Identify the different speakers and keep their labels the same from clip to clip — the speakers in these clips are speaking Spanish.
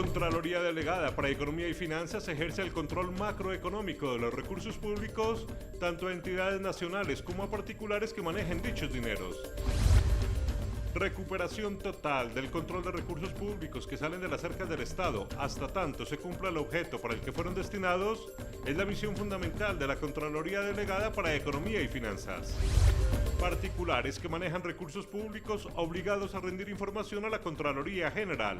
Speaker 1: Contraloría Delegada para Economía y Finanzas ejerce el control macroeconómico de los recursos públicos, tanto a entidades nacionales como a particulares que manejen dichos dineros. Recuperación total del control de recursos públicos que salen de las arcas del Estado hasta tanto se cumpla el objeto para el que fueron destinados es la misión fundamental de la Contraloría Delegada para Economía y Finanzas. Particulares que manejan recursos públicos obligados a rendir información a la Contraloría General.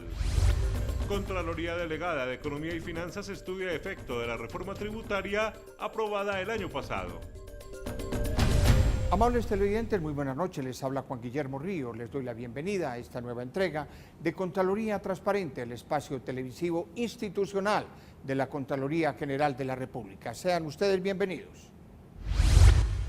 Speaker 1: Contraloría Delegada de Economía y Finanzas estudia efecto de la reforma tributaria aprobada el año pasado.
Speaker 2: Amables televidentes, muy buenas noches, les habla Juan Guillermo Ríos, les doy la bienvenida a esta nueva entrega de Contraloría Transparente, el espacio televisivo institucional de la Contraloría General de la República. Sean ustedes bienvenidos.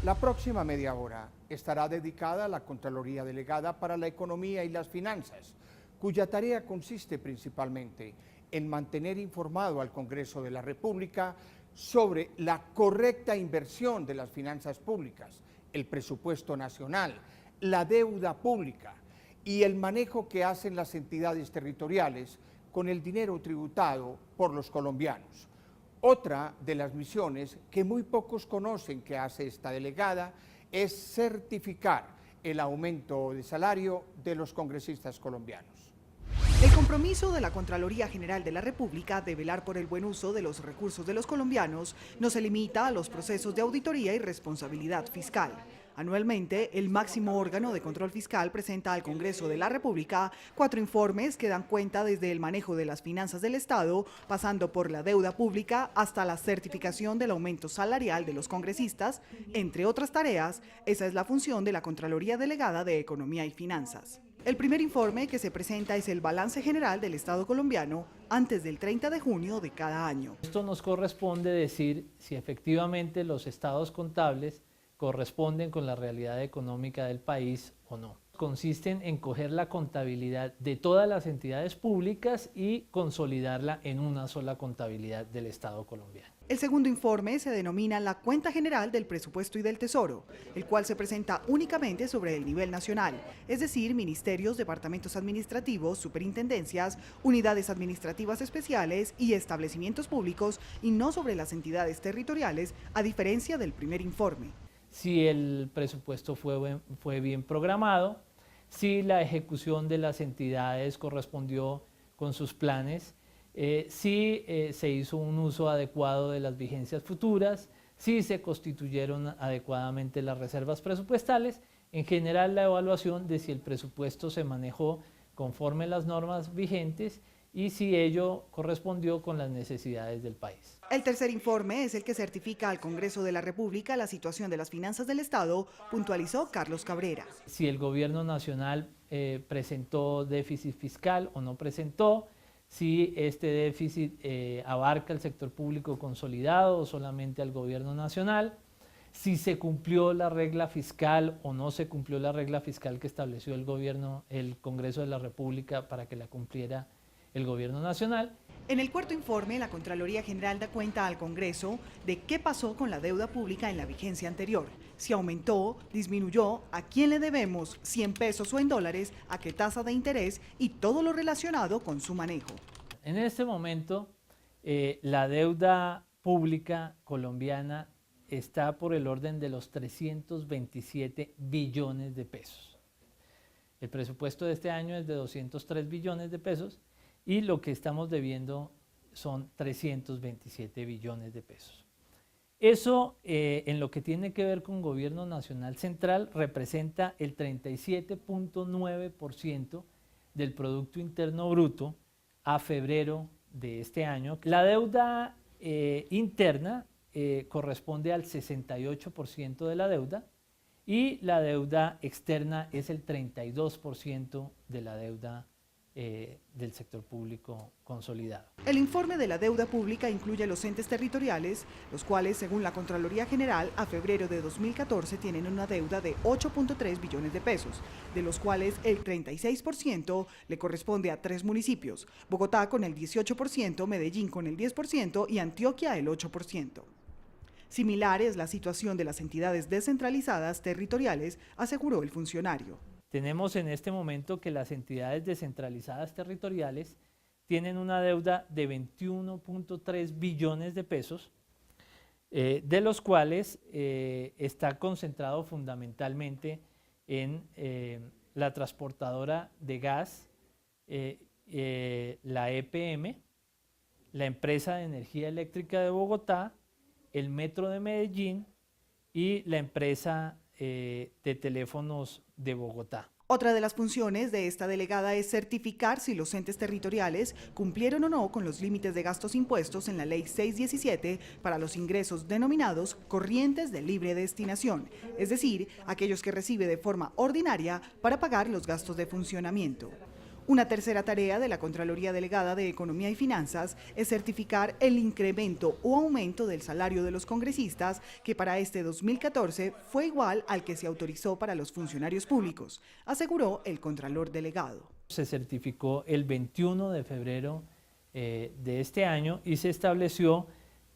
Speaker 2: La próxima media hora estará dedicada a la Contraloría Delegada para la Economía y las Finanzas, cuya tarea consiste principalmente en mantener informado al Congreso de la República sobre la correcta inversión de las finanzas públicas, el presupuesto nacional, la deuda pública y el manejo que hacen las entidades territoriales con el dinero tributado por los colombianos. Otra de las misiones que muy pocos conocen que hace esta delegada es certificar el aumento de salario de los congresistas colombianos.
Speaker 3: El compromiso de la Contraloría General de la República de velar por el buen uso de los recursos de los colombianos no se limita a los procesos de auditoría y responsabilidad fiscal. Anualmente, el máximo órgano de control fiscal presenta al Congreso de la República 4 informes que dan cuenta desde el manejo de las finanzas del Estado, pasando por la deuda pública hasta la certificación del aumento salarial de los congresistas, entre otras tareas. Esa es la función de la Contraloría Delegada de Economía y Finanzas. El primer informe que se presenta es el balance general del Estado colombiano antes del 30 de junio de cada año.
Speaker 4: Esto nos corresponde decir si efectivamente los estados contables corresponden con la realidad económica del país o no. Consisten en coger la contabilidad de todas las entidades públicas y consolidarla en una sola contabilidad del Estado colombiano.
Speaker 3: El segundo informe se denomina la Cuenta General del Presupuesto y del Tesoro, el cual se presenta únicamente sobre el nivel nacional, es decir, ministerios, departamentos administrativos, superintendencias, unidades administrativas especiales y establecimientos públicos, y no sobre las entidades territoriales, a diferencia del primer informe.
Speaker 4: Si el presupuesto fue bien programado, si la ejecución de las entidades correspondió con sus planes, si se hizo un uso adecuado de las vigencias futuras, si se constituyeron adecuadamente las reservas presupuestales, en general la evaluación de si el presupuesto se manejó conforme a las normas vigentes y si ello correspondió con las necesidades del país.
Speaker 3: El tercer informe es el que certifica al Congreso de la República la situación de las finanzas del Estado, puntualizó Carlos Cabrera.
Speaker 4: Si el gobierno nacional presentó déficit fiscal o no presentó, si este déficit abarca el sector público consolidado o solamente al gobierno nacional, si se cumplió la regla fiscal o no se cumplió la regla fiscal que estableció el Congreso de la República para que la cumpliera el gobierno nacional.
Speaker 3: En el cuarto informe, la Contraloría General da cuenta al Congreso de qué pasó con la deuda pública en la vigencia anterior, si aumentó, disminuyó, a quién le debemos, si en pesos o en dólares, a qué tasa de interés y todo lo relacionado con su manejo.
Speaker 4: En este momento, la deuda pública colombiana está por el orden de los 327 billones de pesos. El presupuesto de este año es de 203 billones de pesos y lo que estamos debiendo son 327 billones de pesos. Eso, en lo que tiene que ver con gobierno nacional central, representa el 37.9% del Producto Interno Bruto a febrero de este año. La deuda interna corresponde al 68% de la deuda y la deuda externa es el 32% de la deuda del sector público consolidado.
Speaker 3: El informe de la deuda pública incluye los entes territoriales, los cuales, según la Contraloría General, a febrero de 2014 tienen una deuda de 8.3 billones de pesos, de los cuales el 36% le corresponde a 3 municipios, Bogotá con el 18%, Medellín con el 10% y Antioquia el 8%. Similar es la situación de las entidades descentralizadas territoriales, aseguró el funcionario.
Speaker 4: Tenemos en este momento que las entidades descentralizadas territoriales tienen una deuda de 21.3 billones de pesos, de los cuales está concentrado fundamentalmente en la transportadora de gas, la EPM, la empresa de energía eléctrica de Bogotá, el Metro de Medellín y la empresa de teléfonos de Bogotá.
Speaker 3: Otra de las funciones de esta delegada es certificar si los entes territoriales cumplieron o no con los límites de gastos impuestos en la Ley 617 para los ingresos denominados corrientes de libre destinación, es decir, aquellos que recibe de forma ordinaria para pagar los gastos de funcionamiento. Una tercera tarea de la Contraloría Delegada de Economía y Finanzas es certificar el incremento o aumento del salario de los congresistas, que para este 2014 fue igual al que se autorizó para los funcionarios públicos, aseguró el Contralor Delegado.
Speaker 4: Se certificó el 21 de febrero de este año y se estableció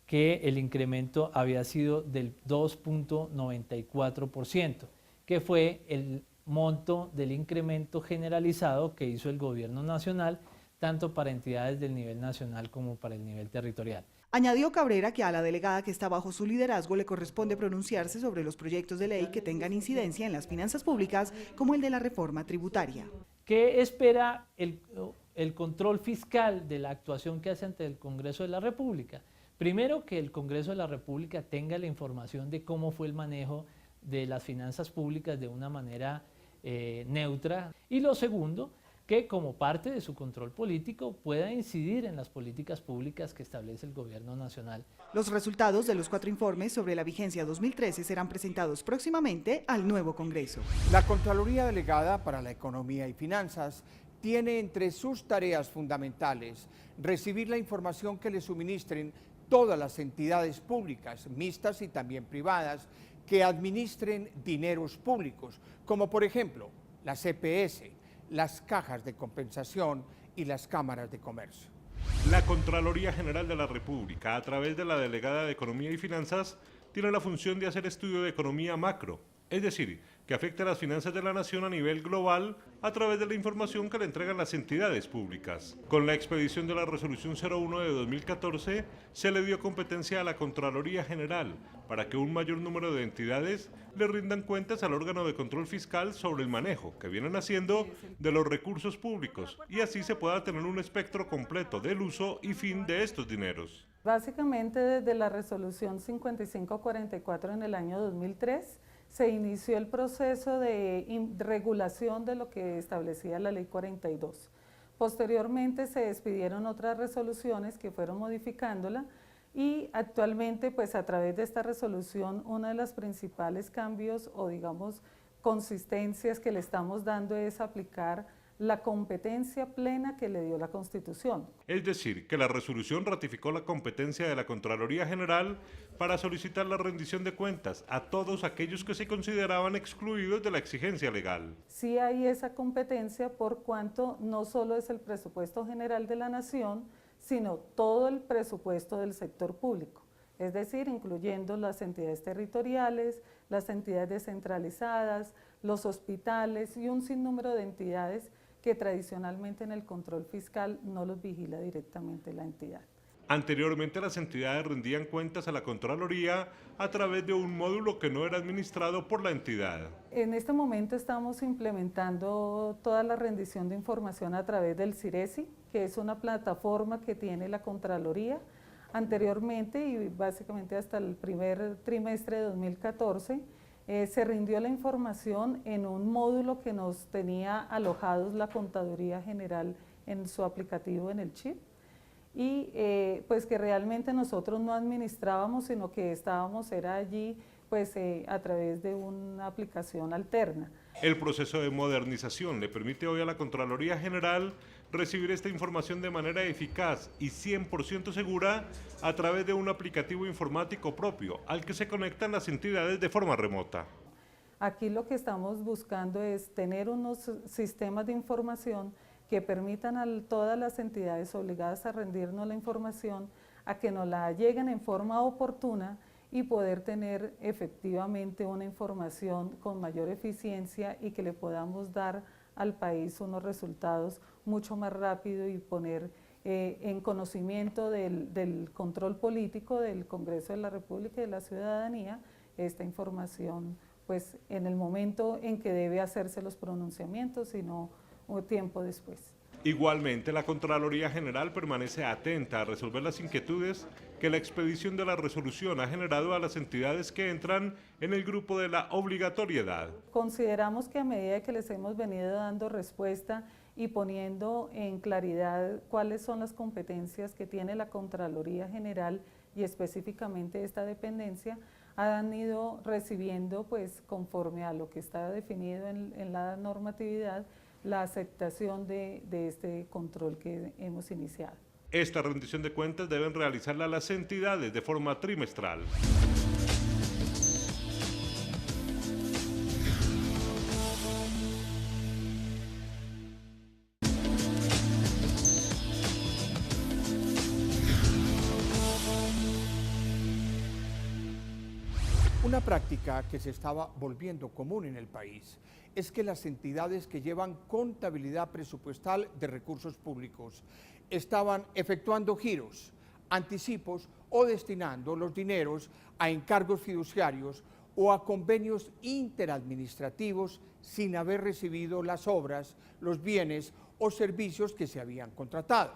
Speaker 4: que el incremento había sido del 2.94%, que fue el monto del incremento generalizado que hizo el gobierno nacional, tanto para entidades del nivel nacional como para el nivel territorial.
Speaker 3: Añadió Cabrera que a la delegada que está bajo su liderazgo le corresponde pronunciarse sobre los proyectos de ley que tengan incidencia en las finanzas públicas, como el de la reforma tributaria.
Speaker 4: ¿Qué espera el control fiscal de la actuación que hace ante el Congreso de la República? Primero, que el Congreso de la República tenga la información de cómo fue el manejo de las finanzas públicas de una manera neutra, y lo segundo, que como parte de su control político pueda incidir en las políticas públicas que establece el gobierno nacional.
Speaker 3: Los resultados de los 4 informes sobre la vigencia 2013 serán presentados próximamente al nuevo Congreso.
Speaker 2: La Contraloría Delegada para la Economía y Finanzas tiene entre sus tareas fundamentales recibir la información que le suministren todas las entidades públicas, mixtas y también privadas, que administren dineros públicos, como por ejemplo las EPS, las cajas de compensación y las cámaras de comercio.
Speaker 1: La Contraloría General de la República, a través de la Delegada de Economía y Finanzas, tiene la función de hacer estudio de economía macro, es decir, que afecta a las finanzas de la nación a nivel global a través de la información que le entregan las entidades públicas. Con la expedición de la Resolución 01 de 2014, se le dio competencia a la Contraloría General para que un mayor número de entidades le rindan cuentas al órgano de control fiscal sobre el manejo que vienen haciendo de los recursos públicos y así se pueda tener un espectro completo del uso y fin de estos dineros.
Speaker 5: Básicamente desde la Resolución 5544 en el año 2003, se inició el proceso de regulación de lo que establecía la Ley 42. Posteriormente se expidieron otras resoluciones que fueron modificándola y actualmente, pues a través de esta resolución, uno de los principales cambios o digamos consistencias que le estamos dando es aplicar la competencia plena que le dio la Constitución.
Speaker 1: Es decir, que la resolución ratificó la competencia de la Contraloría General para solicitar la rendición de cuentas a todos aquellos que se consideraban excluidos de la exigencia legal.
Speaker 5: Sí hay esa competencia por cuanto no solo es el presupuesto general de la nación, sino todo el presupuesto del sector público, es decir, incluyendo las entidades territoriales, las entidades descentralizadas, los hospitales y un sinnúmero de entidades que tradicionalmente en el control fiscal no los vigila directamente la entidad.
Speaker 1: Anteriormente las entidades rendían cuentas a la Contraloría a través de un módulo que no era administrado por la entidad.
Speaker 5: En este momento estamos implementando toda la rendición de información a través del CIRESI, que es una plataforma que tiene la Contraloría. Anteriormente y básicamente hasta el primer trimestre de 2014, se rindió la información en un módulo que nos tenía alojados la Contaduría General en su aplicativo en el chip y pues que realmente nosotros no administrábamos, sino que era allí pues a través de una aplicación alterna.
Speaker 1: El proceso de modernización le permite hoy a la Contraloría General recibir esta información de manera eficaz y 100% segura a través de un aplicativo informático propio al que se conectan las entidades de forma remota.
Speaker 5: Aquí lo que estamos buscando es tener unos sistemas de información que permitan a todas las entidades obligadas a rendirnos la información a que nos la lleguen en forma oportuna y poder tener efectivamente una información con mayor eficiencia y que le podamos dar al país unos resultados mucho más rápido y poner en conocimiento del control político del Congreso de la República y de la ciudadanía esta información pues en el momento en que debe hacerse los pronunciamientos y no tiempo después.
Speaker 1: Igualmente, la Contraloría General permanece atenta a resolver las inquietudes que la expedición de la resolución ha generado a las entidades que entran en el grupo de la obligatoriedad.
Speaker 5: Consideramos que a medida que les hemos venido dando respuesta y poniendo en claridad cuáles son las competencias que tiene la Contraloría General y específicamente esta dependencia, han ido recibiendo, pues conforme a lo que está definido en la normatividad, la aceptación de este control que hemos iniciado.
Speaker 1: Esta rendición de cuentas deben realizarla las entidades de forma trimestral.
Speaker 2: Una práctica que se estaba volviendo común en el país es que las entidades que llevan contabilidad presupuestal de recursos públicos estaban efectuando giros, anticipos o destinando los dineros a encargos fiduciarios o a convenios interadministrativos sin haber recibido las obras, los bienes o servicios que se habían contratado.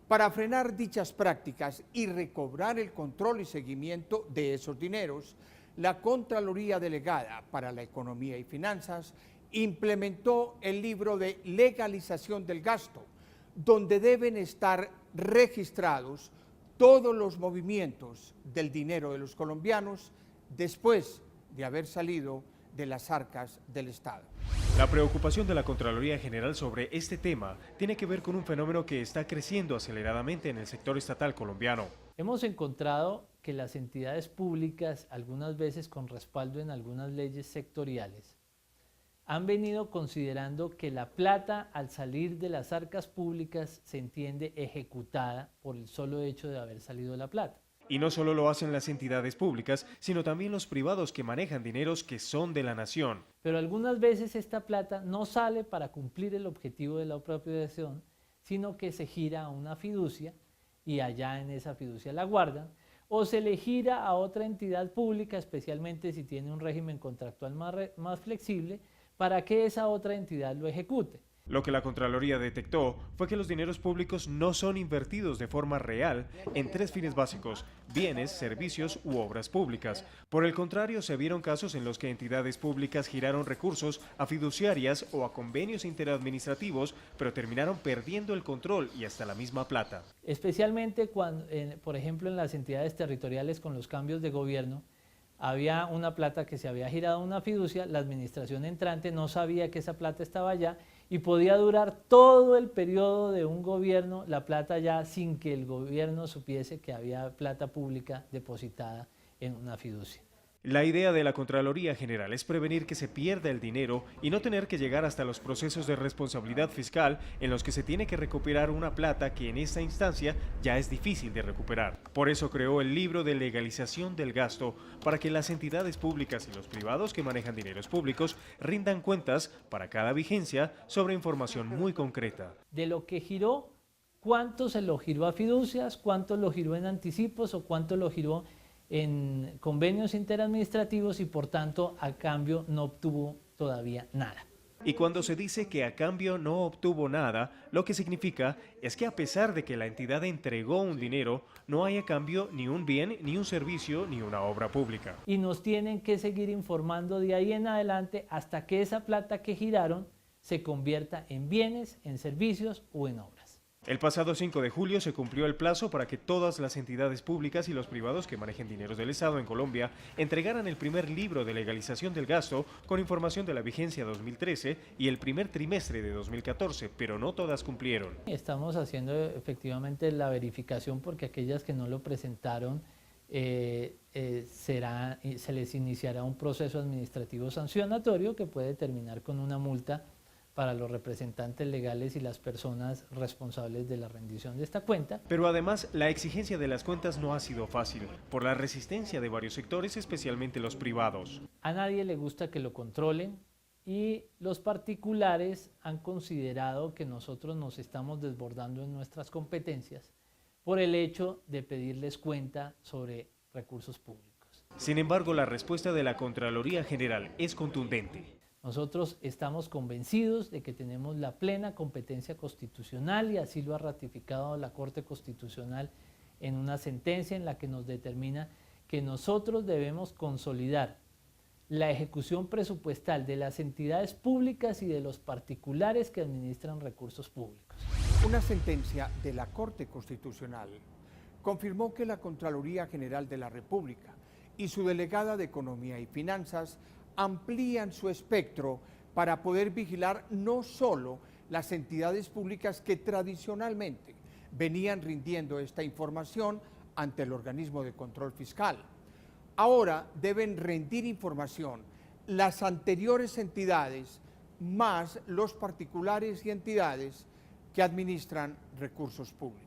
Speaker 2: Para frenar dichas prácticas y recobrar el control y seguimiento de esos dineros, la Contraloría Delegada para la Economía y Finanzas implementó el libro de legalización del gasto, donde deben estar registrados todos los movimientos del dinero de los colombianos después de haber salido de las arcas del Estado.
Speaker 6: La preocupación de la Contraloría General sobre este tema tiene que ver con un fenómeno que está creciendo aceleradamente en el sector estatal colombiano.
Speaker 4: Hemos encontrado que las entidades públicas, algunas veces con respaldo en algunas leyes sectoriales, han venido considerando que la plata al salir de las arcas públicas se entiende ejecutada por el solo hecho de haber salido la plata.
Speaker 6: Y no solo lo hacen las entidades públicas, sino también los privados que manejan dineros que son de la nación.
Speaker 4: Pero algunas veces esta plata no sale para cumplir el objetivo de la apropiación, sino que se gira a una fiducia y allá en esa fiducia la guardan, o se le gira a otra entidad pública, especialmente si tiene un régimen contractual más flexible, para que esa otra entidad lo ejecute.
Speaker 6: Lo que la Contraloría detectó fue que los dineros públicos no son invertidos de forma real en tres fines básicos: bienes, servicios u obras públicas. Por el contrario, se vieron casos en los que entidades públicas giraron recursos a fiduciarias o a convenios interadministrativos, pero terminaron perdiendo el control y hasta la misma plata.
Speaker 4: Especialmente cuando, por ejemplo, en las entidades territoriales con los cambios de gobierno, había una plata que se había girado a una fiducia, la administración entrante no sabía que esa plata estaba allá y podía durar todo el periodo de un gobierno la plata allá sin que el gobierno supiese que había plata pública depositada en una fiducia.
Speaker 6: La idea de la Contraloría General es prevenir que se pierda el dinero y no tener que llegar hasta los procesos de responsabilidad fiscal en los que se tiene que recuperar una plata que en esta instancia ya es difícil de recuperar. Por eso creó el libro de legalización del gasto, para que las entidades públicas y los privados que manejan dineros públicos rindan cuentas para cada vigencia sobre información muy concreta.
Speaker 4: De lo que giró, cuánto se lo giró a fiducias, cuánto lo giró en anticipos o cuánto lo giró en convenios interadministrativos y por tanto a cambio no obtuvo todavía nada.
Speaker 6: Y cuando se dice que a cambio no obtuvo nada, lo que significa es que a pesar de que la entidad entregó un dinero, no hay a cambio ni un bien, ni un servicio, ni una obra pública.
Speaker 4: Y nos tienen que seguir informando de ahí en adelante hasta que esa plata que giraron se convierta en bienes, en servicios o en obras.
Speaker 6: El pasado 5 de julio se cumplió el plazo para que todas las entidades públicas y los privados que manejen dineros del Estado en Colombia entregaran el primer libro de legalización del gasto con información de la vigencia 2013 y el primer trimestre de 2014, pero no todas cumplieron.
Speaker 4: Estamos haciendo efectivamente la verificación porque aquellas que no lo presentaron se les iniciará un proceso administrativo sancionatorio que puede terminar con una multa para los representantes legales y las personas responsables de la rendición de esta cuenta.
Speaker 6: Pero además, la exigencia de las cuentas no ha sido fácil, por la resistencia de varios sectores, especialmente los privados.
Speaker 4: A nadie le gusta que lo controlen y los particulares han considerado que nosotros nos estamos desbordando en nuestras competencias por el hecho de pedirles cuenta sobre recursos públicos.
Speaker 6: Sin embargo, la respuesta de la Contraloría General es contundente.
Speaker 4: Nosotros estamos convencidos de que tenemos la plena competencia constitucional y así lo ha ratificado la Corte Constitucional en una sentencia en la que nos determina que nosotros debemos consolidar la ejecución presupuestal de las entidades públicas y de los particulares que administran recursos públicos.
Speaker 2: Una sentencia de la Corte Constitucional confirmó que la Contraloría General de la República y su delegada de Economía y Finanzas amplían su espectro para poder vigilar no solo las entidades públicas que tradicionalmente venían rindiendo esta información ante el organismo de control fiscal. Ahora deben rendir información las anteriores entidades más los particulares y entidades que administran recursos públicos.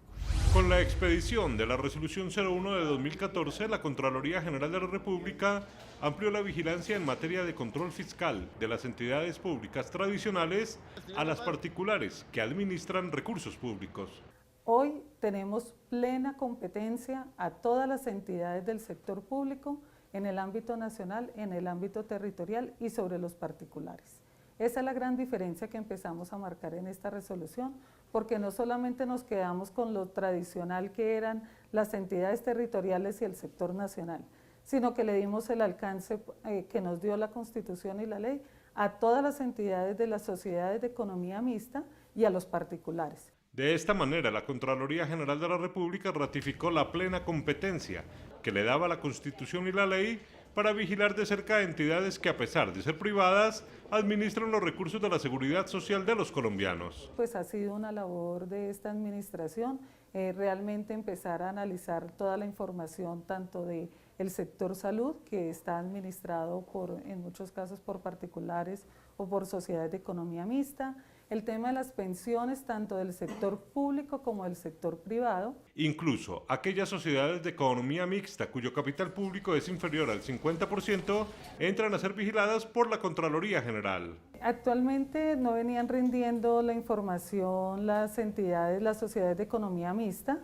Speaker 1: Con la expedición de la Resolución 01 de 2014, la Contraloría General de la República amplió la vigilancia en materia de control fiscal de las entidades públicas tradicionales a las particulares que administran recursos públicos.
Speaker 5: Hoy tenemos plena competencia a todas las entidades del sector público en el ámbito nacional, en el ámbito territorial y sobre los particulares. Esa es la gran diferencia que empezamos a marcar en esta resolución, porque no solamente nos quedamos con lo tradicional que eran las entidades territoriales y el sector nacional, sino que le dimos el alcance que nos dio la Constitución y la ley a todas las entidades de las sociedades de economía mixta y a los particulares.
Speaker 1: De esta manera, la Contraloría General de la República ratificó la plena competencia que le daba la Constitución y la ley para vigilar de cerca a entidades que, a pesar de ser privadas, administran los recursos de la seguridad social de los colombianos.
Speaker 5: Pues ha sido una labor de esta administración realmente empezar a analizar toda la información tanto del sector salud, que está administrado en muchos casos por particulares o por sociedades de economía mixta, el tema de las pensiones tanto del sector público como del sector privado.
Speaker 1: Incluso aquellas sociedades de economía mixta cuyo capital público es inferior al 50% entran a ser vigiladas por la Contraloría General.
Speaker 5: Actualmente no venían rindiendo la información las entidades, las sociedades de economía mixta,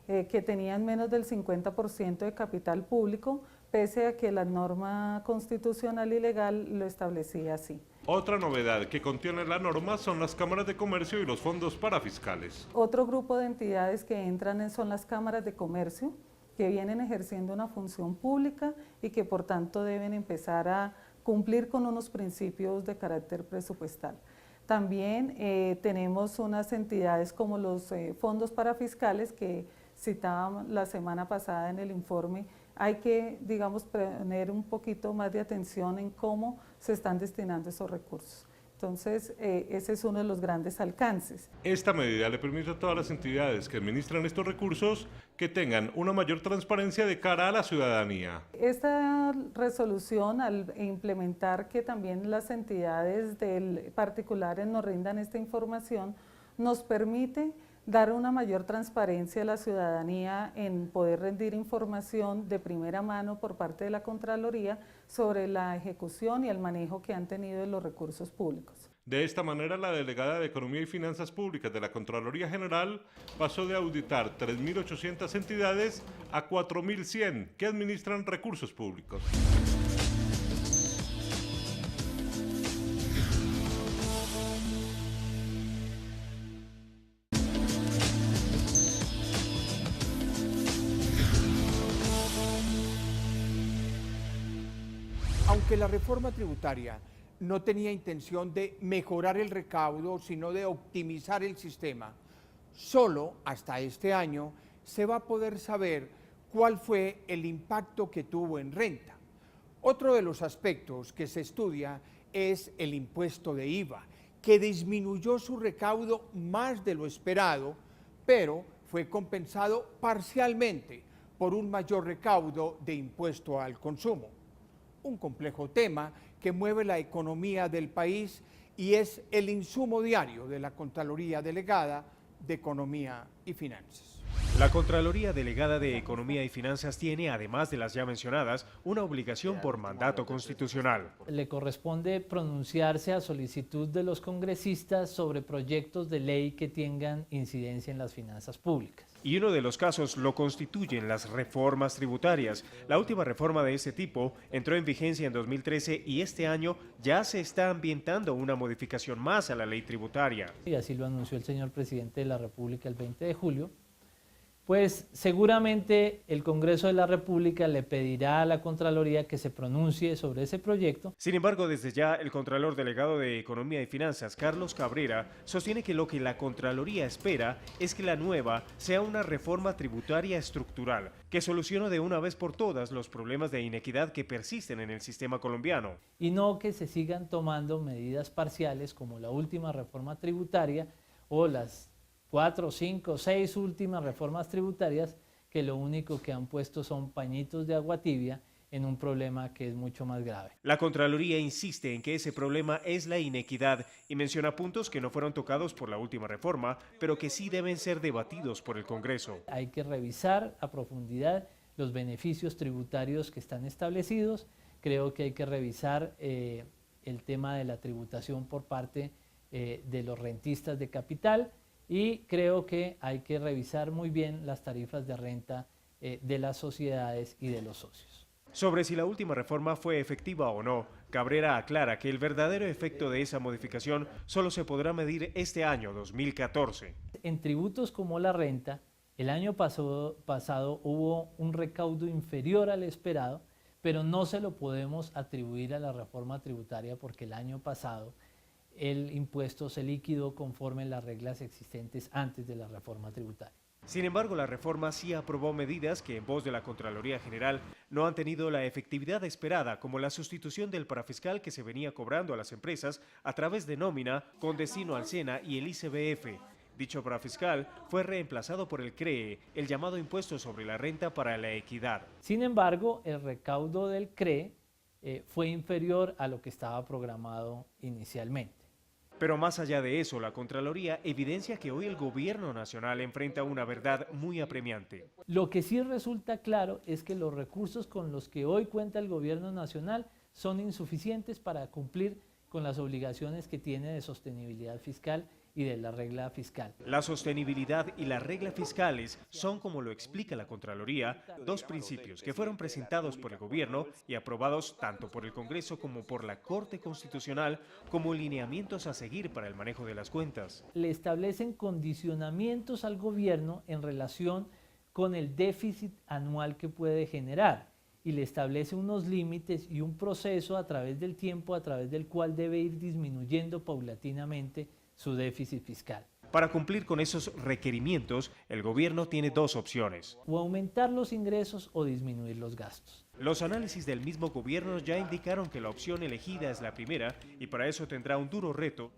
Speaker 5: que tenían menos del 50% de capital público, pese a que la norma constitucional y legal lo establecía así.
Speaker 1: Otra novedad que contiene la norma son las cámaras de comercio y los fondos parafiscales.
Speaker 5: Otro grupo de entidades que entran son las cámaras de comercio, que vienen ejerciendo una función pública y que por tanto deben empezar a cumplir con unos principios de carácter presupuestal. También tenemos unas entidades como los fondos parafiscales que citábamos la semana pasada en el informe. Hay que, digamos, poner un poquito más de atención en cómo se están destinando esos recursos. Entonces, ese es uno de los grandes alcances.
Speaker 1: Esta medida le permite a todas las entidades que administran estos recursos que tengan una mayor transparencia de cara a la ciudadanía.
Speaker 5: Esta resolución, al implementar que también las entidades particulares nos rindan esta información, nos permite dar una mayor transparencia a la ciudadanía en poder rendir información de primera mano por parte de la Contraloría sobre la ejecución y el manejo que han tenido de los recursos públicos.
Speaker 1: De esta manera, la delegada de Economía y Finanzas Públicas de la Contraloría General pasó de auditar 3.800 entidades a 4.100 que administran recursos públicos.
Speaker 2: Aunque la reforma tributaria no tenía intención de mejorar el recaudo, sino de optimizar el sistema, solo hasta este año se va a poder saber cuál fue el impacto que tuvo en renta. Otro de los aspectos que se estudia es el impuesto de IVA, que disminuyó su recaudo más de lo esperado, pero fue compensado parcialmente por un mayor recaudo de impuesto al consumo. Un complejo tema que mueve la economía del país y es el insumo diario de la Contraloría Delegada de Economía y Finanzas.
Speaker 6: La Contraloría Delegada de Economía y Finanzas tiene, además de las ya mencionadas, una obligación por mandato constitucional.
Speaker 4: Le corresponde pronunciarse a solicitud de los congresistas sobre proyectos de ley que tengan incidencia en las finanzas públicas.
Speaker 6: Y uno de los casos lo constituyen las reformas tributarias. La última reforma de este tipo entró en vigencia en 2013 y este año ya se está ambientando una modificación más a la ley tributaria.
Speaker 4: Y así lo anunció el señor presidente de la República el 20 de julio. Pues seguramente el Congreso de la República le pedirá a la Contraloría que se pronuncie sobre ese proyecto.
Speaker 6: Sin embargo, desde ya el Contralor Delegado de Economía y Finanzas, Carlos Cabrera, sostiene que lo que la Contraloría espera es que la nueva sea una reforma tributaria estructural que solucione de una vez por todas los problemas de inequidad que persisten en el sistema colombiano.
Speaker 4: Y no que se sigan tomando medidas parciales como la última reforma tributaria o las 4, 5, 6 últimas reformas tributarias que lo único que han puesto son pañitos de agua tibia en un problema que es mucho más grave.
Speaker 6: La Contraloría insiste en que ese problema es la inequidad y menciona puntos que no fueron tocados por la última reforma, pero que sí deben ser debatidos por el Congreso.
Speaker 4: Hay que revisar a profundidad los beneficios tributarios que están establecidos. Creo que hay que revisar el tema de la tributación por parte de los rentistas de capital. Y creo que hay que revisar muy bien las tarifas de renta de las sociedades y de los socios.
Speaker 6: Sobre si la última reforma fue efectiva o no, Cabrera aclara que el verdadero efecto de esa modificación solo se podrá medir este año 2014.
Speaker 4: En tributos como la renta, el año pasado hubo un recaudo inferior al esperado, pero no se lo podemos atribuir a la reforma tributaria porque el año pasado el impuesto se liquidó conforme las reglas existentes antes de la reforma tributaria.
Speaker 6: Sin embargo, la reforma sí aprobó medidas que, en voz de la Contraloría General, no han tenido la efectividad esperada, como la sustitución del parafiscal que se venía cobrando a las empresas a través de nómina con destino al SENA y el ICBF. Dicho parafiscal fue reemplazado por el CREE, el llamado impuesto sobre la renta para la equidad.
Speaker 4: Sin embargo, el recaudo del CREE fue inferior a lo que estaba programado inicialmente.
Speaker 6: Pero más allá de eso, la Contraloría evidencia que hoy el gobierno nacional enfrenta una verdad muy apremiante.
Speaker 4: Lo que sí resulta claro es que los recursos con los que hoy cuenta el gobierno nacional son insuficientes para cumplir con las obligaciones que tiene de sostenibilidad fiscal y de la regla fiscal.
Speaker 6: La sostenibilidad y la regla fiscales son, como lo explica la Contraloría, dos principios que fueron presentados por el gobierno y aprobados tanto por el Congreso como por la Corte Constitucional como lineamientos a seguir para el manejo de las cuentas.
Speaker 4: Le establecen condicionamientos al gobierno en relación con el déficit anual que puede generar y le establece unos límites y un proceso a través del tiempo a través del cual debe ir disminuyendo paulatinamente su déficit fiscal.
Speaker 6: Para cumplir con esos requerimientos, el gobierno tiene dos opciones:
Speaker 4: o aumentar los ingresos o disminuir los gastos.
Speaker 6: Los análisis del mismo gobierno ya indicaron que la opción elegida es la primera y para eso tendrá un duro reto.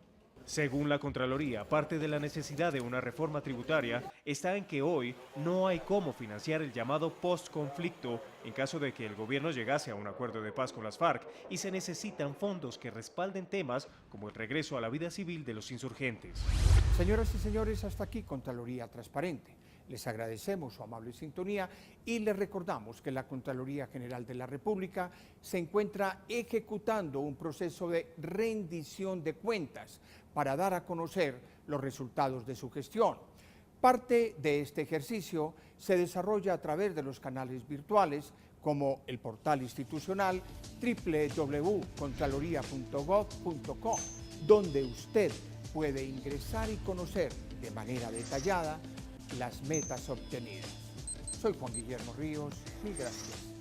Speaker 6: Según la Contraloría, parte de la necesidad de una reforma tributaria está en que hoy no hay cómo financiar el llamado post-conflicto en caso de que el gobierno llegase a un acuerdo de paz con las FARC y se necesitan fondos que respalden temas como el regreso a la vida civil de los insurgentes.
Speaker 2: Señoras y señores, hasta aquí Contraloría Transparente. Les agradecemos su amable sintonía y les recordamos que la Contraloría General de la República se encuentra ejecutando un proceso de rendición de cuentas para dar a conocer los resultados de su gestión. Parte de este ejercicio se desarrolla a través de los canales virtuales como el portal institucional www.contraloría.gov.co, donde usted puede ingresar y conocer de manera detallada las metas obtenidas. Soy Juan Guillermo Ríos, mil gracias.